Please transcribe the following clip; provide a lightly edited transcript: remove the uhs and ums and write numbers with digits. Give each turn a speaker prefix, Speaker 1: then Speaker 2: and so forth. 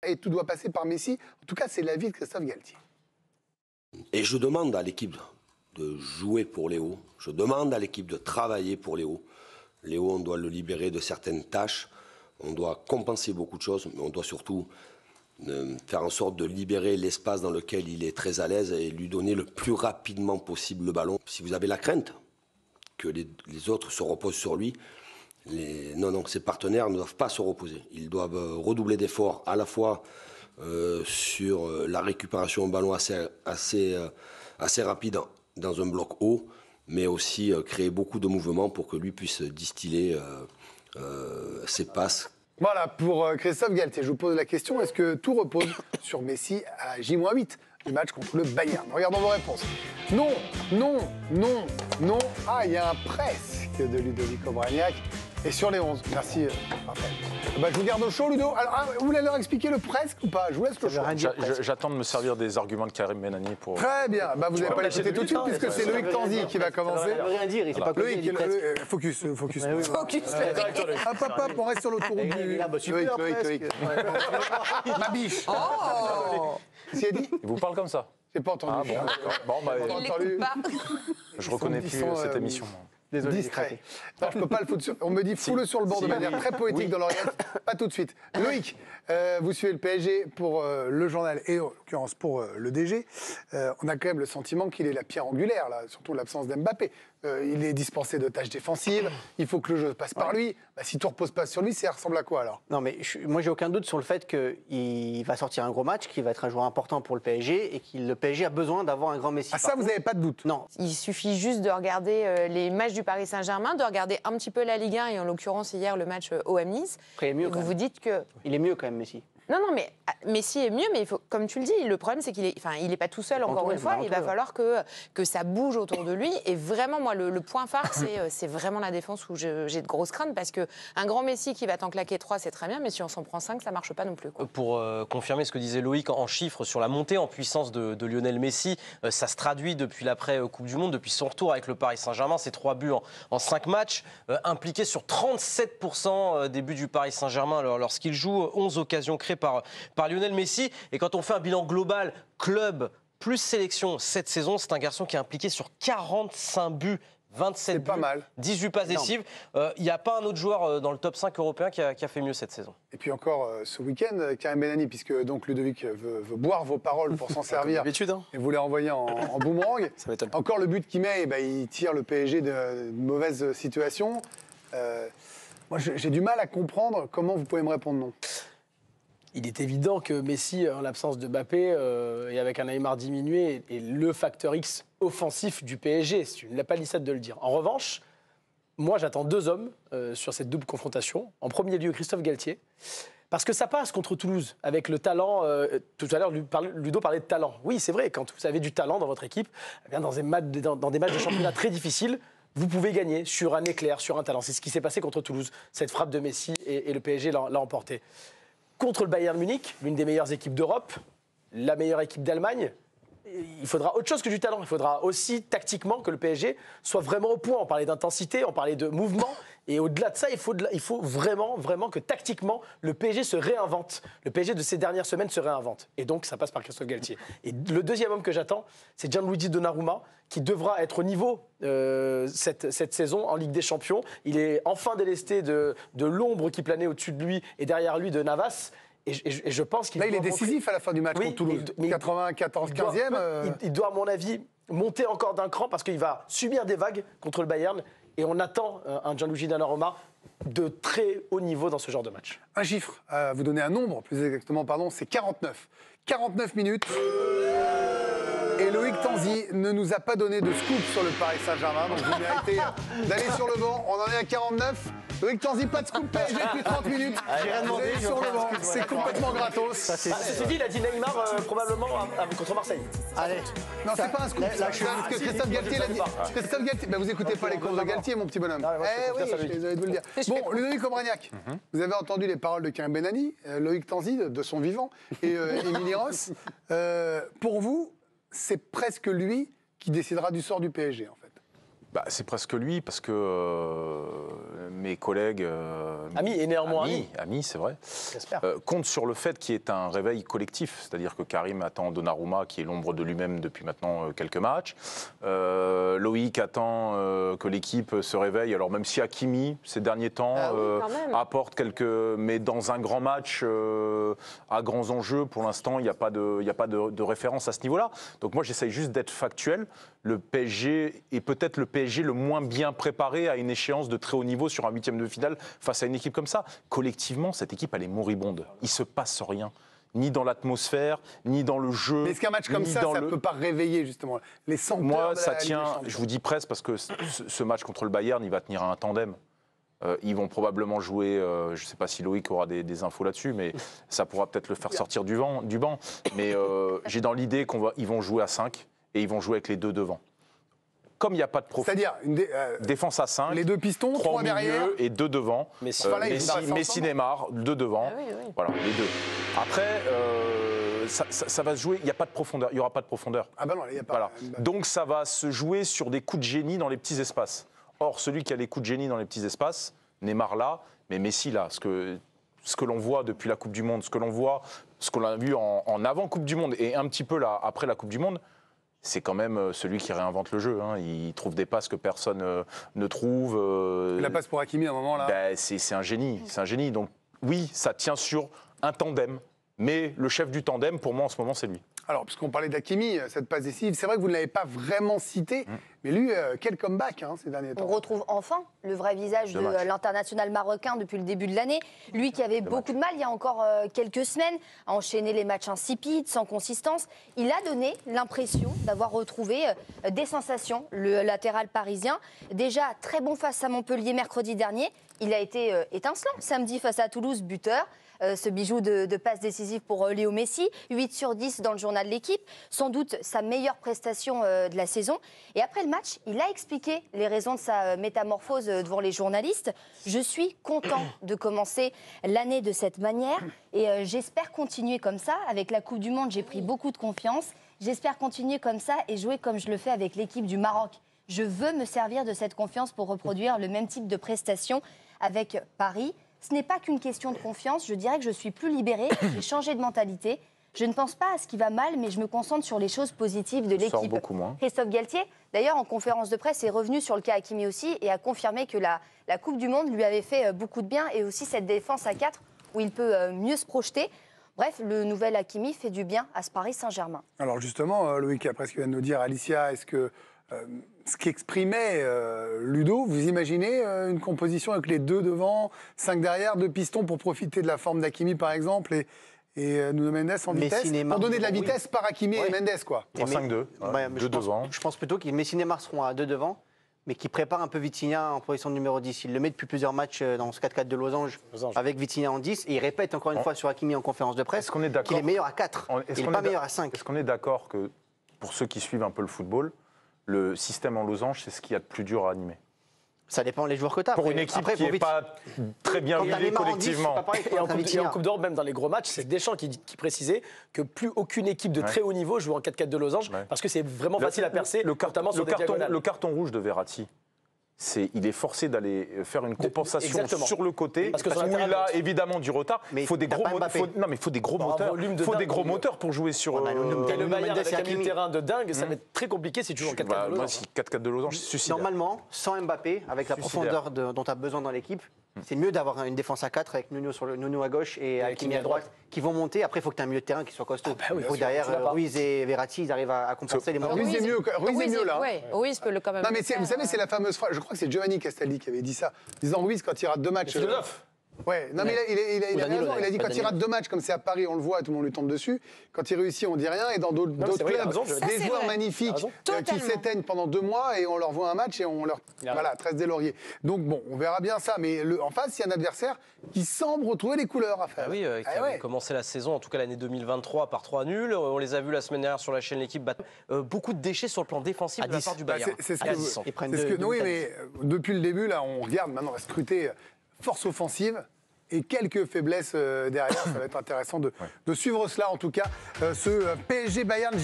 Speaker 1: et tout doit passer par Messi. En tout cas, c'est l'avis de Christophe Galtier.
Speaker 2: Et je demande à l'équipe de jouer pour Léo. Je demande à l'équipe de travailler pour Léo. Léo, on doit le libérer de certaines tâches. On doit compenser beaucoup de choses, mais on doit surtout faire en sorte de libérer l'espace dans lequel il est très à l'aise et lui donner le plus rapidement possible le ballon. Si vous avez la crainte que les autres se reposent sur lui, non, ses partenaires ne doivent pas se reposer. Ils doivent redoubler d'efforts à la fois sur la récupération au ballon assez rapide dans un bloc haut, mais aussi créer beaucoup de mouvements pour que lui puisse distiller ses passes.
Speaker 1: Voilà, pour Christophe Galtier, je vous pose la question, est-ce que tout repose sur Messi à J-8 du match contre le Bayern? Regardons vos réponses. Non, non, non, non. Ah, il y a un presque de Ludovic Obraniak. Et sur les 11, merci Raphaël. Bah, je vous garde au chaud, Ludo. Alors, vous voulez leur expliquer le presque ou pas? Je vous laisse le choix.
Speaker 3: J'attends de me servir des arguments de Karim Benani pour...
Speaker 1: Très bien. Bah, vous n'allez pas l'écouter tout de suite puisque c'est Loïc Tanzi qui va commencer.
Speaker 4: Ça veut rien dire, il s'est pas
Speaker 1: Loïc, focus.
Speaker 4: Focus.
Speaker 1: Hop, on reste sur l'autoroute du... Loïc. Ma biche. C'est dit?
Speaker 3: Il vous parle comme ça?
Speaker 1: J'ai pas entendu.
Speaker 3: Ah bon, d'accord. Bon, bah, je reconnais plus cette émission.
Speaker 4: Désolé,
Speaker 1: distrait. Non, je peux pas le foutre sur... On me dit fous-le sur le banc de manière très poétique dans l'oreillette. Pas tout de suite. Loïc, vous suivez le PSG pour le journal et en l'occurrence pour le DG. On a quand même le sentiment qu'il est la pierre angulaire, là, surtout l'absence d'Mbappé. Il est dispensé de tâches défensives. Il faut que le jeu passe par lui. Bah, si tout repose pas sur lui, ça ressemble à quoi alors?
Speaker 4: Non, mais moi, j'ai aucun doute sur le fait qu'il va sortir un gros match, qu'il va être un joueur important pour le PSG et que le PSG a besoin d'avoir un grand Messi.
Speaker 1: Ah, ça, vous n'avez pas de doute?
Speaker 4: Non.
Speaker 5: Il suffit juste de regarder les matchs du Paris Saint-Germain, de regarder un petit peu la Ligue 1 et en l'occurrence hier le match OM Nice.
Speaker 4: Après, il est mieux,
Speaker 5: vous vous dites que...
Speaker 4: Il est mieux quand même, Messi.
Speaker 5: Non, mais Messi est mieux, mais il faut, comme tu le dis, le problème c'est qu'il est pas tout seul, encore une fois. Il va falloir que ça bouge autour de lui. Et vraiment, moi, le point phare, c'est vraiment la défense où j'ai de grosses craintes, parce qu'un grand Messi qui va t'en claquer 3, c'est très bien, mais si on s'en prend 5, ça marche pas non plus, quoi.
Speaker 6: Pour confirmer ce que disait Loïc en chiffres sur la montée en puissance de Lionel Messi, ça se traduit depuis l'après-Coupe du Monde, depuis son retour avec le Paris Saint-Germain, c'est 3 buts en 5 matchs, impliqué sur 37% des buts du Paris Saint-Germain lorsqu'il joue, 11 occasions créées par Lionel Messi. Et quand on fait un bilan global, club plus sélection cette saison, c'est un garçon qui est impliqué sur 45 buts, 27 buts,
Speaker 1: pas mal.
Speaker 6: 18 passes décisives. Il n'y a pas un autre joueur dans le top 5 européen qui a fait mieux cette saison.
Speaker 1: Et puis encore ce week-end, Karim Benani, puisque donc Ludovic veut boire vos paroles pour s'en servir et vous les renvoyer en boomerang.
Speaker 3: Ça m'étonne.
Speaker 1: Encore le but qu'il met, il tire le PSG de mauvaise situation. Moi, j'ai du mal à comprendre comment vous pouvez me répondre non.
Speaker 7: Il est évident que Messi, en l'absence de Mbappé et avec un Neymar diminué, est le facteur X offensif du PSG. C'est une palissade de le dire. En revanche, moi, j'attends 2 hommes sur cette double confrontation. En premier lieu, Christophe Galtier. Parce que ça passe contre Toulouse, avec le talent. Tout à l'heure, Ludo parlait de talent. Oui, c'est vrai, quand vous avez du talent dans votre équipe, eh bien, dans des matchs de championnat très difficiles, vous pouvez gagner sur un éclair, sur un talent. C'est ce qui s'est passé contre Toulouse. Cette frappe de Messi et le PSG l'a emporté. Contre le Bayern Munich, l'une des meilleures équipes d'Europe, la meilleure équipe d'Allemagne, il faudra autre chose que du talent. Il faudra aussi tactiquement que le PSG soit vraiment au point. On parlait d'intensité, on parlait de mouvement. Et au-delà de ça, il faut vraiment que tactiquement, le PSG se réinvente. Le PSG de ces dernières semaines se réinvente. Et donc, ça passe par Christophe Galtier. Et le deuxième homme que j'attends, c'est Gianluigi Donnarumma, qui devra être au niveau cette saison en Ligue des Champions. Il est enfin délesté de l'ombre qui planait au-dessus de lui et derrière lui de Navas. Et je pense qu'il
Speaker 1: il est décisif à la fin du match contre Toulouse. 94-15e.
Speaker 7: Il doit, à mon avis, monter encore d'un cran parce qu'il va subir des vagues contre le Bayern. Et on attend un Gianluigi Donnarumma de très haut niveau dans ce genre de match.
Speaker 1: Un chiffre, vous donnez un nombre, plus exactement, pardon, c'est 49. 49 minutes. Et Loïc Tanzi ne nous a pas donné de scoop sur le Paris Saint-Germain, donc vous méritez d'aller sur le banc. On en est à 49. Loïc Tanzi, pas de scoop PSG depuis 30 minutes.
Speaker 4: J'ai rien demandé.
Speaker 1: Sur le banc, c'est complètement gratos.
Speaker 7: Ceci dit, il a dit Neymar probablement contre Marseille.
Speaker 4: Allez.
Speaker 1: Non, c'est pas un scoop. C'est ce que Christophe Galtier l'a dit. Christophe Galtier, vous écoutez pas les courses de Galtier, mon petit bonhomme. Oui, je suis désolé de vous le dire. Bon, Ludovic Obraniak, vous avez entendu les paroles de Karim Benani, Loïc Tanzi, de son vivant, et Émilie Ross. Pour vous, c'est presque lui qui décidera du sort du PSG, en fait.
Speaker 3: C'est presque lui, parce que mes collègues...
Speaker 7: Amis, et néanmoins
Speaker 3: amis, c'est vrai.
Speaker 7: J'espère.
Speaker 3: Comptent sur le fait qu'il y ait un réveil collectif. C'est-à-dire que Karim attend Donnarumma, qui est l'ombre de lui-même depuis maintenant quelques matchs. Loïc attend que l'équipe se réveille. Alors même si Hakimi, ces derniers temps, apporte quelques... Mais dans un grand match à grands enjeux, pour l'instant, il n'y a pas de référence à ce niveau-là. Donc moi, j'essaye juste d'être factuel. Le PSG est peut-être le PSG le moins bien préparé à une échéance de très haut niveau sur un 8e de finale face à une équipe comme ça. Collectivement, cette équipe, elle est moribonde. Il ne se passe rien. Ni dans l'atmosphère, ni dans le jeu.
Speaker 1: Mais est-ce qu'un match comme ça ne peut pas réveiller justement les senteurs?
Speaker 3: Moi, ça tient, je vous dis presque, parce que ce match contre le Bayern, il va tenir à un tandem. Ils vont probablement jouer, je ne sais pas si Loïc aura des infos là-dessus, mais ça pourra peut-être le faire sortir du banc. Mais j'ai dans l'idée qu'ils vont jouer à 5 et ils vont jouer avec les deux devant. Comme il n'y a pas de profil.
Speaker 1: C'est-à-dire
Speaker 3: défense à 5,
Speaker 1: les deux pistons, 3 derrière
Speaker 3: et 2 devant. Messi, Neymar, 2 devant.
Speaker 5: Ah oui.
Speaker 3: Voilà, les deux. Après, ça va se jouer, il n'y a pas de profondeur. Il n'y aura pas de profondeur.
Speaker 1: Ah ben non, il n'y a pas.
Speaker 3: Voilà. Donc ça va se jouer sur des coups de génie dans les petits espaces. Or, celui qui a les coups de génie dans les petits espaces, Neymar là, mais Messi là, ce que l'on voit depuis la Coupe du Monde, ce qu'on a vu en avant Coupe du Monde et un petit peu là, après la Coupe du Monde, c'est quand même celui qui réinvente le jeu. Il trouve des passes que personne ne trouve.
Speaker 1: La passe pour Hakimi à un moment là.
Speaker 3: C'est un génie. C'est un génie. Donc oui, ça tient sur un tandem. Mais le chef du tandem, pour moi, en ce moment, c'est lui.
Speaker 1: Alors, puisqu'on parlait d'Hakimi, cette passe décisive, c'est vrai que vous ne l'avez pas vraiment cité, mais lui, quel comeback ces derniers temps.
Speaker 8: On retrouve enfin le vrai visage de l'international marocain depuis le début de l'année. Lui qui avait beaucoup de mal il y a encore quelques semaines à enchaîner les matchs insipides, sans consistance. Il a donné l'impression d'avoir retrouvé des sensations, le latéral parisien. Déjà très bon face à Montpellier mercredi dernier. Il a été étincelant samedi face à Toulouse, buteur. Ce bijou de passe décisive pour Léo Messi, 8 sur 10 dans le journal de l'équipe, sans doute sa meilleure prestation de la saison. Et après le match, il a expliqué les raisons de sa métamorphose devant les journalistes. Je suis content de commencer l'année de cette manière et j'espère continuer comme ça. Avec la Coupe du Monde, j'ai pris beaucoup de confiance. J'espère continuer comme ça et jouer comme je le fais avec l'équipe du Maroc. Je veux me servir de cette confiance pour reproduire le même type de prestation avec Paris. Ce n'est pas qu'une question de confiance, je dirais que je suis plus libérée, j'ai changé de mentalité. Je ne pense pas à ce qui va mal, mais je me concentre sur les choses positives de l'équipe.
Speaker 3: Beaucoup moins.
Speaker 8: Christophe Galtier, d'ailleurs, en conférence de presse, est revenu sur le cas Hakimi aussi et a confirmé que la Coupe du Monde lui avait fait beaucoup de bien et aussi cette défense à 4 où il peut mieux se projeter. Bref, le nouvel Hakimi fait du bien à ce Paris Saint-Germain. Alors justement, Loïc, après ce que vient de nous dire Alicia, est-ce que ce qu'exprimait Ludo, vous imaginez une composition avec les deux devant, 5 derrière, 2 pistons pour profiter de la forme d'Hakimi par exemple et Nuno Mendes en vitesse, pour donner de la vitesse par Hakimi et Mendes quoi.
Speaker 3: 3-5-2, 2 devant.
Speaker 4: Je pense plutôt que Messi et Neymar seront à 2 devant, mais qui prépare un peu Vitinha en position de numéro 10. Il le met depuis plusieurs matchs dans ce 4-4 de Losange avec Vitinha en 10 et il répète encore une fois sur Hakimi en conférence de presse qu'il est meilleur à 4, il n'est pas meilleur à 5.
Speaker 3: Est-ce qu'on est d'accord que, pour ceux qui suivent un peu le football, le système en losange, c'est ce qu'il y a de plus dur à animer?
Speaker 4: Ça dépend des joueurs que tu as.
Speaker 3: Pour une équipe qui n'est pas très bien huilée collectivement.
Speaker 7: Et en Coupe d'Europe, même dans les gros matchs, c'est Deschamps qui précisait que plus aucune équipe de très haut niveau joue en 4-4 de losange, parce que c'est vraiment facile à percer, notamment sur des diagonales.
Speaker 3: Le carton rouge de Verratti, il est forcé d'aller faire une compensation sur le côté, parce où il a évidemment du retard.
Speaker 4: Mais
Speaker 3: il faut des gros moteurs. Il faut des gros moteurs pour jouer sur...
Speaker 7: Le Bayern avec un milieu de terrain de dingue, ça va être très compliqué si tu joues en 4-4 de losange.
Speaker 3: 4-4 de losange, c'est suicidaire.
Speaker 4: Normalement, sans Mbappé, avec la profondeur dont tu as besoin dans l'équipe, c'est mieux d'avoir une défense à 4 avec Nuno à gauche et Hakimi à droite qui vont monter. Après, il faut que tu aies un milieu de terrain qui soit costaud. Il faut derrière Ruiz et Verratti, ils arrivent à compenser les montées.
Speaker 1: Ruiz est mieux là.
Speaker 5: Oui, Ruiz peut le quand même.
Speaker 1: Non mais vous savez, c'est la fameuse phrase, je crois que c'est Giovanni Castaldi qui avait dit ça, disant Ruiz quand il rate 2 matchs. Ouais, non mais il a raison, il a dit quand il rate 2 matchs comme c'est à Paris, on le voit, tout le monde lui tombe dessus. Quand il réussit, on dit rien et dans d'autres clubs, des joueurs magnifiques qui s'éteignent pendant 2 mois et on leur voit un match et on leur tresse des lauriers. Donc bon, on verra bien ça, mais en face, il y a un adversaire qui semble retrouver les couleurs à faire.
Speaker 6: Ah oui, qui avait commencé la saison, en tout cas l'année 2023 par 3 nuls. On les a vus la semaine dernière sur la chaîne L'Équipe. Beaucoup de déchets sur le plan défensif de la part du Bayern.
Speaker 1: Oui, mais depuis le début, là, on regarde, maintenant on va scruter force offensive et quelques faiblesses derrière. Ça va être intéressant de suivre cela, en tout cas. Ce PSG Bayern